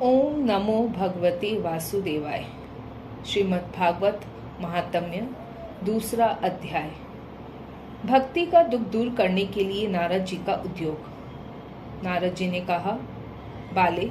ओम नमो भगवते वासुदेवाय। श्रीमद् भागवत महात्म्य दूसरा अध्याय। भक्ति का दुख दूर करने के लिए नारद जी का उद्योग। नारद जी ने कहा, बाले,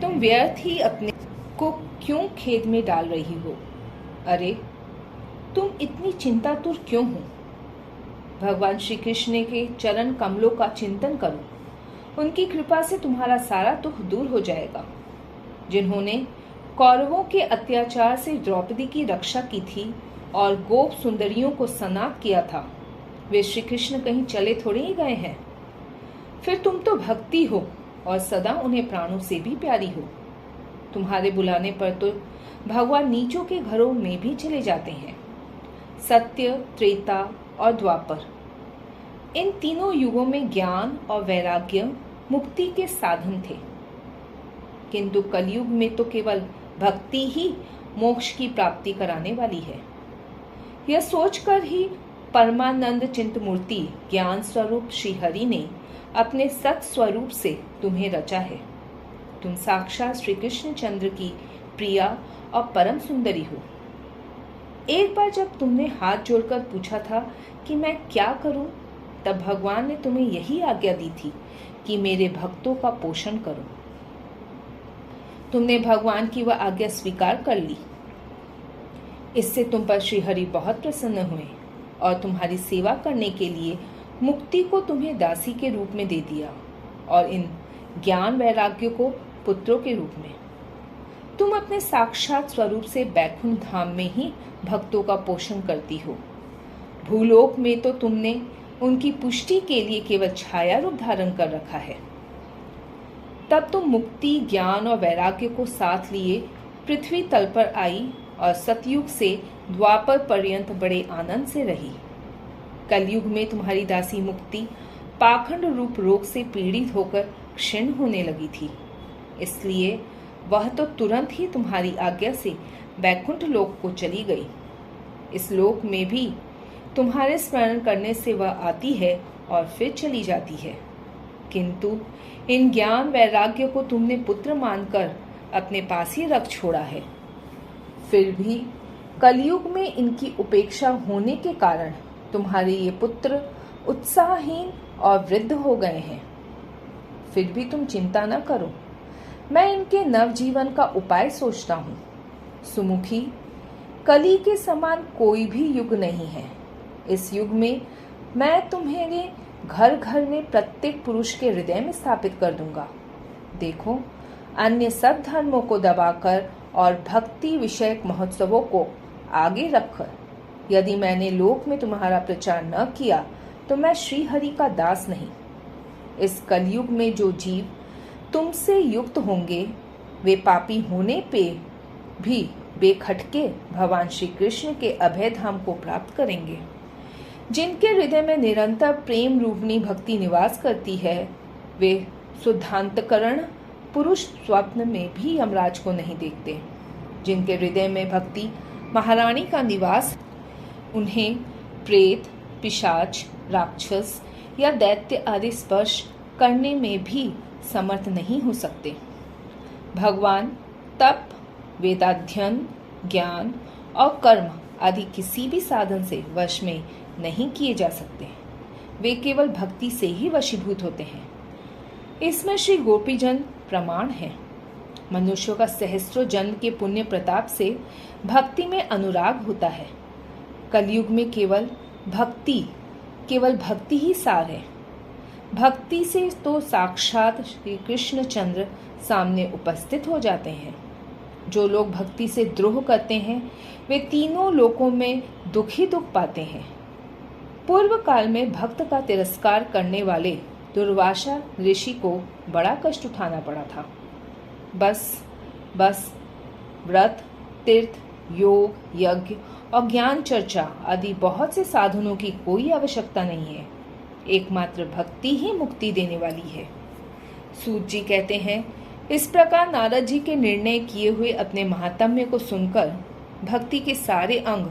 तुम व्यर्थ ही अपने को क्यों खेद में डाल रही हो? अरे, तुम इतनी चिंतातुर क्यों हो? भगवान श्री कृष्ण के चरण कमलों का चिंतन करो। उनकी कृपा से तुम्हारा सारा दुख दूर हो जाएगा। जिन्होंने कौरवों के अत्याचार से द्रौपदी की रक्षा की थी और गोप सुंदरियों को सनाथ किया था, वे श्री कृष्ण कहीं चले थोड़े ही गए हैं। फिर तुम तो भक्ति हो और सदा उन्हें प्राणों से भी प्यारी हो। तुम्हारे बुलाने पर तो भगवान नीचों के घरों में भी चले जाते हैं। सत्य, त्रेता और द्वापर, इन तीनों युगों में ज्ञान और वैराग्य मुक्ति के साधन थे, किंतु कलयुग में तो केवल भक्ति ही मोक्ष की प्राप्ति कराने वाली है। यह सोचकर ही परमानंद चिंतमूर्ति ज्ञान स्वरूप श्री हरि ने अपने सत स्वरूप से तुम्हें रचा है। तुम साक्षात श्री कृष्ण चंद्र की प्रिया और परम सुंदरी हो। एक बार जब तुमने हाथ जोड़कर पूछा था कि मैं क्या करूं, तब भगवान ने तुम्हें यही आज्ञा दी थी कि मेरे भक्तों का पोषण करो। तुमने भगवान की वह आज्ञा स्वीकार कर ली। इससे तुम पर श्री हरि बहुत प्रसन्न हुए और तुम्हारी सेवा करने के लिए मुक्ति को तुम्हें दासी के रूप में दे दिया और इन ज्ञान वैराग्य को पुत्रों के रूप में। तुम अपने साक्षात स्वरूप से बैकुंठ धाम में ही भक्तों का पोषण करती हो। भूलोक में तो तुमने उनकी पुष्टि के लिए केवल छाया रूप धारण कर रखा है। तब तुम मुक्ति, ज्ञान और वैराग्य को साथ लिए पृथ्वी तल पर आई और सतयुग से द्वापर पर्यंत बड़े आनंद से रही। कलयुग में तुम्हारी दासी मुक्ति पाखंड रूप रोग से पीड़ित होकर क्षीण होने लगी थी, इसलिए वह तो तुरंत ही तुम्हारी आज्ञा से बैकुंठ लोक को चली गई। इस लोक में भी तुम्हारे स्मरण करने से वह आती है और फिर चली जाती है, किंतु इन ज्ञान वैराग्य को तुमने पुत्र मानकर अपने पास ही रख छोड़ा है। फिर भी कलयुग में इनकी उपेक्षा होने के कारण तुम्हारे ये पुत्र उत्साहहीन और वृद्ध हो गए हैं। फिर भी तुम चिंता न करो, मैं इनके नवजीवन का उपाय सोचता हूँ। सुमुखी, कली के समान कोई भी युग नहीं है। इस युग में मैं तुम्हें घर घर में प्रत्येक पुरुष के हृदय में स्थापित कर दूंगा। देखो, अन्य सब धर्मों को दबाकर और भक्ति विषयक महोत्सवों को आगे रखकर यदि मैंने लोक में तुम्हारा प्रचार न किया तो मैं श्री हरि का दास नहीं। इस कलयुग में जो जीव तुमसे युक्त होंगे, वे पापी होने पे भी बेखटके भगवान श्री कृष्ण के अभय धाम को प्राप्त करेंगे। जिनके हृदय में निरंतर प्रेम रूपनी भक्ति निवास करती है, वे शुद्धांतकरण पुरुष स्वप्न में भी यमराज को नहीं देखते। जिनके हृदय में भक्ति महारानी का निवास, उन्हें प्रेत, पिशाच, राक्षस या दैत्य आदि स्पर्श करने में भी समर्थ नहीं हो सकते। भगवान तप, वेदाध्ययन, ज्ञान और कर्म आदि किसी भी साधन से वश में नहीं किए जा सकते। वे केवल भक्ति से ही वशीभूत होते हैं। इसमें श्री गोपीजन प्रमाण है। मनुष्यों का सहस्रों जन्म के पुण्य प्रताप से भक्ति में अनुराग होता है। कलयुग में केवल भक्ति ही सार है। भक्ति से तो साक्षात श्री कृष्ण चंद्र सामने उपस्थित हो जाते हैं। जो लोग भक्ति से द्रोह करते हैं, वे तीनों लोकों में दुख ही दुख पाते हैं। पूर्व काल में भक्त का तिरस्कार करने वाले दुर्वासा ऋषि को बड़ा कष्ट उठाना पड़ा था। बस व्रत, तीर्थ, योग, यज्ञ और ज्ञान चर्चा आदि बहुत से साधनों की कोई आवश्यकता नहीं है। एकमात्र भक्ति ही मुक्ति देने वाली है। सूत जी कहते हैं, इस प्रकार नारद जी के निर्णय किए हुए अपने महात्म्य को सुनकर भक्ति के सारे अंग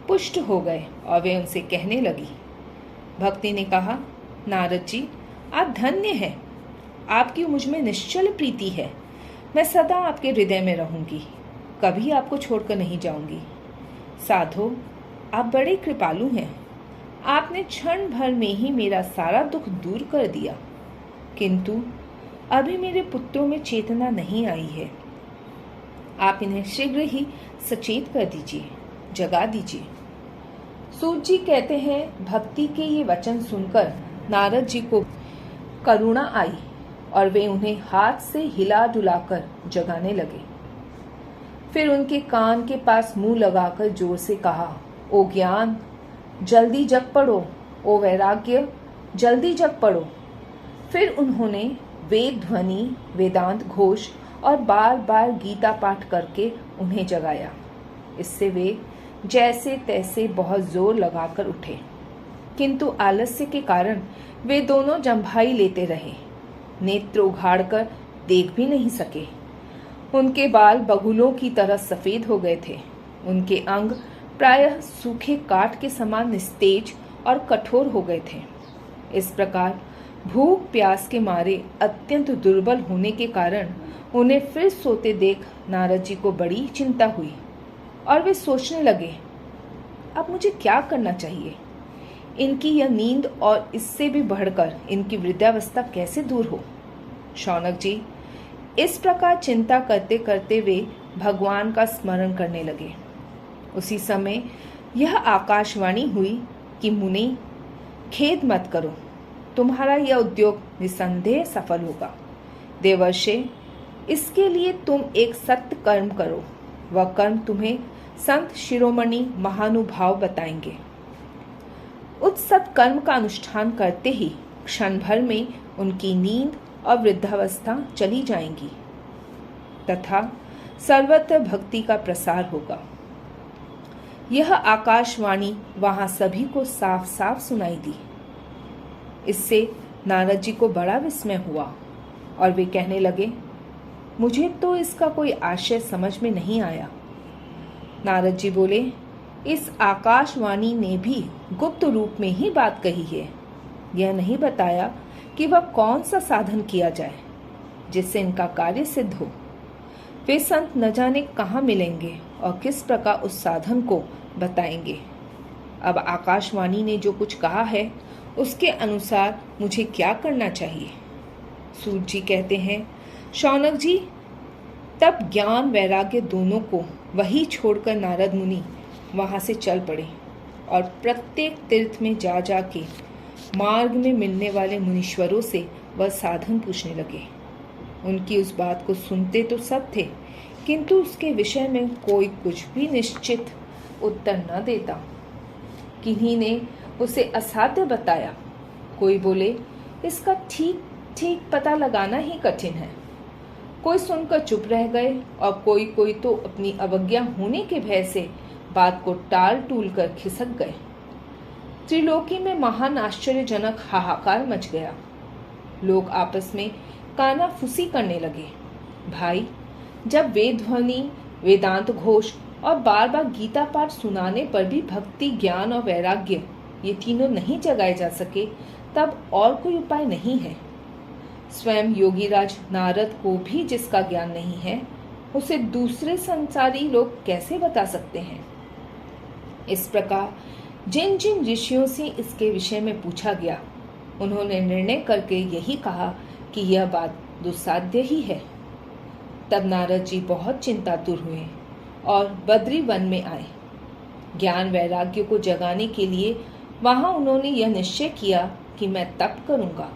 पुष्ट हो गए और वे उनसे कहने लगी। भक्ति ने कहा, नारद जी, आप धन्य हैं। आपकी मुझ में निश्चल प्रीति है। मैं सदा आपके हृदय में रहूंगी, कभी आपको छोड़कर नहीं जाऊंगी। साधो, आप बड़े कृपालु हैं। आपने क्षण भर में ही मेरा सारा दुख दूर कर दिया, किंतु अभी मेरे पुत्रों में चेतना नहीं आई है। आप इन्हें शीघ्र ही सचेत कर दीजिए, जगा दीजिए। सूत जी कहते हैं, भक्ति के ये वचन सुनकर नारद जी को करुणा आई और वे उन्हें हाथ से हिला डुलाकर जगाने लगे। फिर उनके कान के पास मुंह लगाकर जोर से कहा, ओ ज्ञान, जल्दी जग पड़ो। ओ वैराग्य, जल्दी जग पड़ो। फिर उन्होंने वेद ध्वनि, वेदांत घोष और बार बार गीता पाठ करके उन्हें जगाया। इससे वे जैसे तैसे बहुत जोर लगाकर उठे, किंतु आलस्य के कारण वे दोनों जम्भाई लेते रहे, नेत्र उघाड़कर देख भी नहीं सके। उनके बाल बगुलों की तरह सफेद हो गए थे। उनके अंग प्रायः सूखे काठ के समान निस्तेज और कठोर हो गए थे। इस प्रकार भूख प्यास के मारे अत्यंत दुर्बल होने के कारण उन्हें फिर सोते देख नारद जी को बड़ी चिंता हुई और वे सोचने लगे, अब मुझे क्या करना चाहिए। इनकी यह नींद और इससे भी बढ़कर इनकी वृद्धावस्था कैसे दूर हो। शौनक जी इस प्रकार चिंता करते करते वे भगवान का स्मरण करने लगे। उसी समय यह आकाशवाणी हुई कि मुनि, खेद मत करो, तुम्हारा यह उद्योग निसंदेह सफल होगा। देवर्षे, इसके लिए तुम एक सत्य कर्म करो। वह कर्म तुम्हें संत शिरोमणि महानुभाव बताएंगे। उस सत्कर्म का अनुष्ठान करते ही क्षण भर में उनकी नींद और वृद्धावस्था चली जाएंगी तथा सर्वत्र भक्ति का प्रसार होगा। यह आकाशवाणी वहां सभी को साफ साफ सुनाई दी। इससे नारद जी को बड़ा विस्मय हुआ और वे कहने लगे, मुझे तो इसका कोई आशय समझ में नहीं आया। नारद जी बोले, इस आकाशवाणी ने भी गुप्त रूप में ही बात कही है। यह नहीं बताया कि वह कौन सा साधन किया जाए जिससे इनका कार्य सिद्ध हो। वे संत न जाने कहाँ मिलेंगे और किस प्रकार उस साधन को बताएंगे। अब आकाशवाणी ने जो कुछ कहा है उसके अनुसार मुझे क्या करना चाहिए। सूत जी कहते हैं, शौनक जी, तब ज्ञान वैराग्य दोनों को वही छोड़कर नारद मुनि वहां से चल पड़े और प्रत्येक तीर्थ में जा जाके मार्ग में मिलने वाले मुनीश्वरों से वह साधन पूछने लगे। उनकी उस बात को सुनते तो सब थे, किंतु उसके विषय में कोई कुछ भी निश्चित उत्तर न देता। किन्हीं ने उसे असाध्य बताया, कोई बोले इसका ठीक ठीक पता लगाना ही कठिन है। कोई सुनकर चुप रह गए और कोई तो अपनी अवज्ञा होने के भय से बात को टाल टूल कर खिसक गए। त्रिलोकी में महान आश्चर्यजनक हाहाकार मच गया। लोग आपस में कानाफूसी करने लगे। भाई, जब वेद ध्वनि, वेदांत घोष और बार बार गीता पाठ सुनाने पर भी भक्ति, ज्ञान और वैराग्य ये तीनों नहीं जगाए जा सके, तब और कोई उपाय नहीं है। स्वयं योगीराज नारद को भी जिसका ज्ञान नहीं है, उसे दूसरे संसारी लोग कैसे बता सकते हैं। इस प्रकार जिन जिन ऋषियों से इसके विषय में पूछा गया, उन्होंने निर्णय करके यही कहा कि यह बात दुस्साध्य ही है। तब नारद जी बहुत चिंतातुर हुए और बद्री वन में आए। ज्ञान वैराग्य को जगाने के लिए वहां उन्होंने यह निश्चय किया कि मैं तप करूंगा।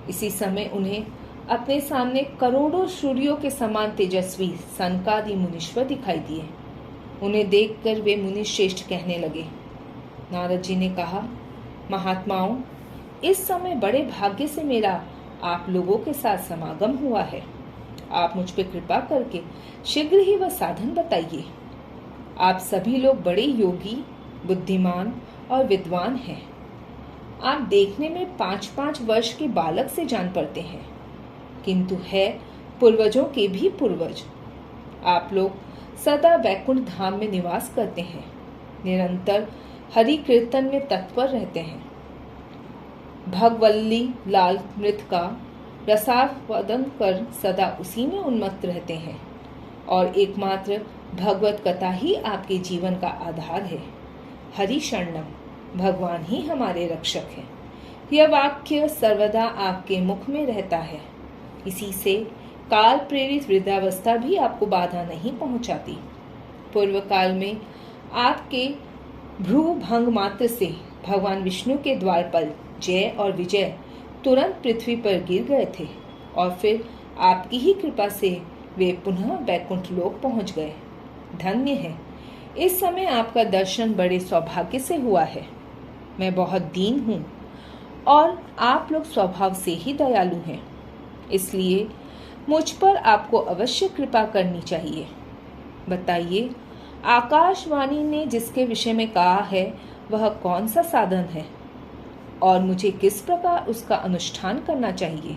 इसी समय उन्हें अपने सामने करोड़ों सूर्यों के समान तेजस्वी सनकादि मुनीश्वर दिखाई दिए। उन्हें देखकर वे मुनि श्रेष्ठ कहने लगे। नारद जी ने कहा, महात्माओं, इस समय बड़े भाग्य से मेरा आप लोगों के साथ समागम हुआ है। आप मुझ पर कृपा करके शीघ्र ही वह साधन बताइए। आप सभी लोग बड़े योगी, बुद्धिमान और विद्वान हैं। आप देखने में 5-5 वर्ष के बालक से जान पड़ते हैं, किंतु है पूर्वजों के भी पूर्वज। आप लोग सदा वैकुंठ धाम में निवास करते हैं, निरंतर हरि कीर्तन में तत्पर रहते हैं। भगवल्ली लाल मृत का रसास्वादन कर सदा उसी में उन्मत्त रहते हैं और एकमात्र भगवत कथा ही आपके जीवन का आधार है। हरि शरणम, भगवान ही हमारे रक्षक हैं। यह वाक्य सर्वदा आपके मुख में रहता है। इसी से काल प्रेरित वृद्धावस्था भी आपको बाधा नहीं पहुंचाती। पूर्व काल में आपके भ्रू भंग मात्र से भगवान विष्णु के द्वारपाल जय और विजय तुरंत पृथ्वी पर गिर गए थे और फिर आपकी ही कृपा से वे पुनः वैकुंठ लोक पहुंच गए। धन्य है, इस समय आपका दर्शन बड़े सौभाग्य से हुआ है। मैं बहुत दीन हूँ और आप लोग स्वभाव से ही दयालु हैं, इसलिए मुझ पर आपको अवश्य कृपा करनी चाहिए। बताइए, आकाशवाणी ने जिसके विषय में कहा है वह कौन सा साधन है और मुझे किस प्रकार उसका अनुष्ठान करना चाहिए?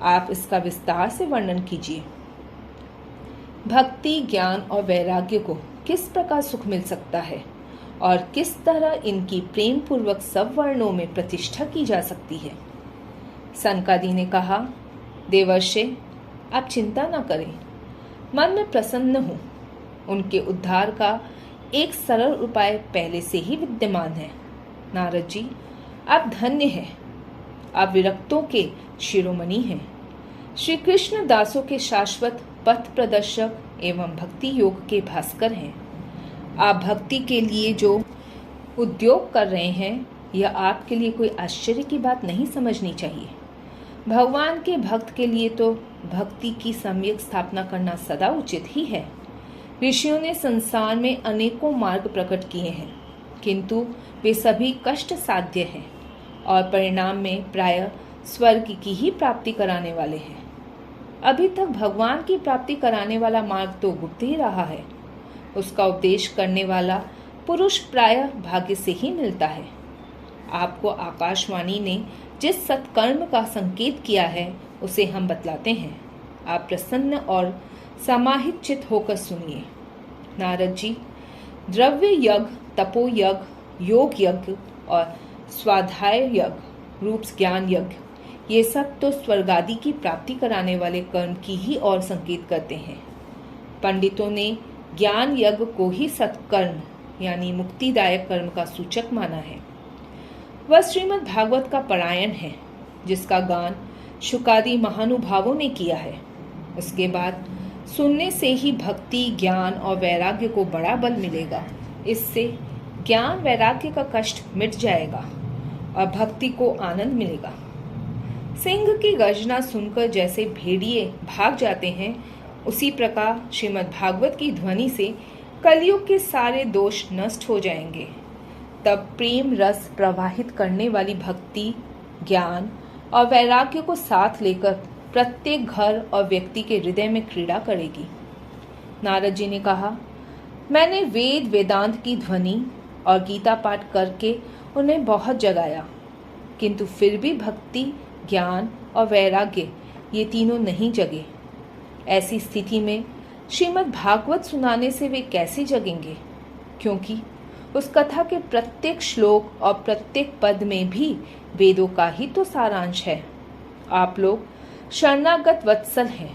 आप इसका विस्तार से वर्णन कीजिए। भक्ति, ज्ञान और वैराग्य को किस प्रकार सुख मिल सकता है और किस तरह इनकी प्रेम पूर्वक सब वर्णों में प्रतिष्ठा की जा सकती है? सनकादि ने कहा, देवर्षि, आप चिंता न करें, मन में प्रसन्न हूँ। उनके उद्धार का एक सरल उपाय पहले से ही विद्यमान है। नारद जी, आप धन्य हैं, आप विरक्तों के शिरोमणि हैं, श्री कृष्ण दासों के शाश्वत पथ प्रदर्शक एवं भक्ति योग के भास्कर हैं। आप भक्ति के लिए जो उद्योग कर रहे हैं, यह आपके लिए कोई आश्चर्य की बात नहीं समझनी चाहिए। भगवान के भक्त के लिए तो भक्ति की सम्यक स्थापना करना सदा उचित ही है। ऋषियों ने संसार में अनेकों मार्ग प्रकट किए हैं, किंतु वे सभी कष्ट साध्य हैं और परिणाम में प्रायः स्वर्ग की ही प्राप्ति कराने वाले हैं। अभी तक भगवान की प्राप्ति कराने वाला मार्ग तो गुप्त ही रहा है। उसका उपदेश करने वाला पुरुष प्रायः भाग्य से ही मिलता है। आपको आकाशवाणी ने जिस सत्कर्म का संकेत किया है उसे हम बतलाते हैं। आप प्रसन्न और समाहित चित होकर सुनिए। नारद जी, द्रव्य यज्ञ, तपो यज्ञ, योग यज्ञ और स्वाध्याय यज्ञ रूप ज्ञान यज्ञ, ये सब तो स्वर्ग आदि की प्राप्ति कराने वाले कर्म की ही ओर संकेत करते हैं। पंडितों ने ज्ञान यज्ञ को ही सत्कर्म यानी मुक्तिदायक कर्म का सूचक माना है। वह श्रीमद् भागवत का पारायण है, जिसका गान शुकादि महानुभावों ने किया है। उसके बाद सुनने से ही भक्ति, ज्ञान और वैराग्य को बड़ा बल मिलेगा। इससे ज्ञान वैराग्य का कष्ट मिट जाएगा और भक्ति को आनंद मिलेगा। सिंह की गर्जना सुनकर जैसे भेड़िए भाग जाते हैं, उसी प्रकार श्रीमद् भागवत की ध्वनि से कलयुग के सारे दोष नष्ट हो जाएंगे। तब प्रेम रस प्रवाहित करने वाली भक्ति, ज्ञान और वैराग्य को साथ लेकर प्रत्येक घर और व्यक्ति के हृदय में क्रीड़ा करेगी। नारद जी ने कहा, मैंने वेद वेदांत की ध्वनि और गीता पाठ करके उन्हें बहुत जगाया, किंतु फिर भी भक्ति, ज्ञान और वैराग्य ये तीनों नहीं जगे। ऐसी स्थिति में श्रीमद् भागवत सुनाने से वे कैसे जगेंगे? क्योंकि उस कथा के प्रत्येक श्लोक और प्रत्येक पद में भी वेदों का ही तो सारांश है। आप लोग शरणागत वत्सल हैं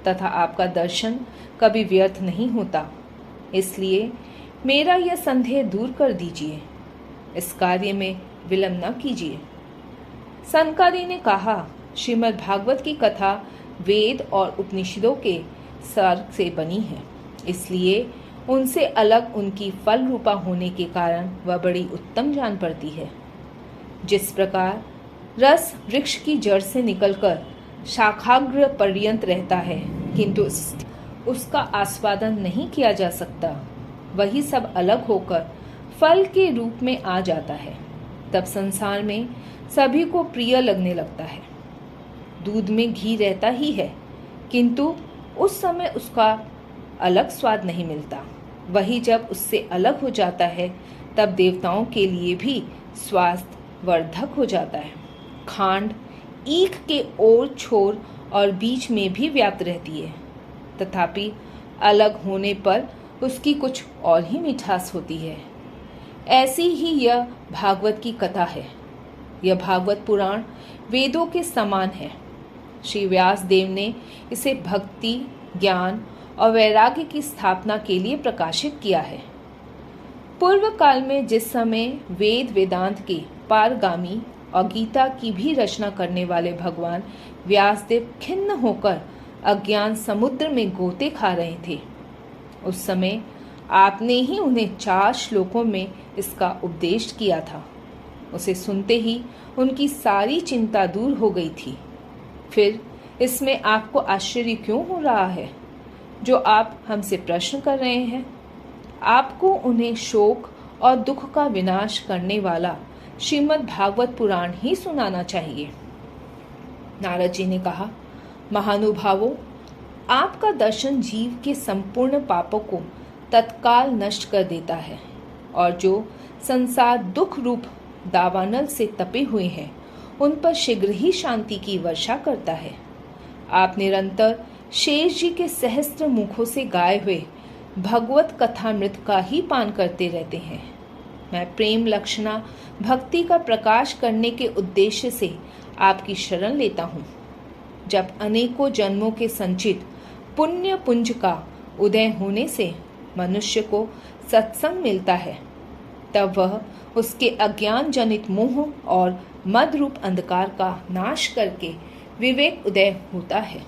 तथा आपका दर्शन कभी व्यर्थ नहीं होता, इसलिए मेरा यह संदेह दूर कर दीजिए। इस कार्य में विलंब न कीजिए। सनकादि ने कहा, श्रीमद् भागवत की कथा वेद और उपनिषदों के सार से बनी है, इसलिए उनसे अलग उनकी फल रूपा होने के कारण वह बड़ी उत्तम जान पड़ती है। जिस प्रकार रस वृक्ष की जड़ से निकलकर शाखाग्र पर्यंत रहता है, किंतु उसका आस्वादन नहीं किया जा सकता, वही सब अलग होकर फल के रूप में आ जाता है। तब संसार में सभी को प्रिय लगने लगता है। दूध में घी रहता ही है, किंतु उस समय उसका अलग स्वाद नहीं मिलता। वही जब उससे अलग हो जाता है, तब देवताओं के लिए भी स्वास्थ्य वर्धक हो जाता है। खांड ईख के ओर छोर और बीच में भी व्याप्त रहती है, तथापि अलग होने पर उसकी कुछ और ही मिठास होती है। ऐसी ही यह भागवत की कथा है। यह भागवत पुराण वेदों के समान है। श्री व्यास देव ने इसे भक्ति, ज्ञान और वैराग्य की स्थापना के लिए प्रकाशित किया है। पूर्व काल में जिस समय वेद वेदांत के पारगामी और गीता की भी रचना करने वाले भगवान व्यासदेव खिन्न होकर अज्ञान समुद्र में गोते खा रहे थे, उस समय आपने ही उन्हें 4 श्लोकों में इसका उपदेश किया था। उसे सुनते ही उनकी सारी चिंता दूर हो गई थी। फिर इसमें आपको आश्चर्य क्यों हो रहा है जो आप हमसे प्रश्न कर रहे हैं? आपको उन्हें शोक और दुख का विनाश करने वाला श्रीमद् भागवत पुराण ही सुनाना चाहिए। नारद जी ने कहा, महानुभावों, आपका दर्शन जीव के संपूर्ण पापों को तत्काल नष्ट कर देता है और जो संसार दुख रूप दावानल से तपे हुए हैं उन पर शीघ्र ही शांति की वर्षा करता है। आप निरंतर शेष जी के सहस्त्र मुखों से गाए हुए भगवत कथामृत का ही पान करते रहते हैं। मैं प्रेम लक्षणा भक्ति का प्रकाश करने के उद्देश्य से आपकी शरण लेता हूँ। जब अनेकों जन्मों के संचित पुण्य पुंज का उदय होने से मनुष्य को सत्संग मिलता है, तब वह उसके अज्ञान जनित मोह और मद रूप अंधकार का नाश करके विवेक उदय होता है।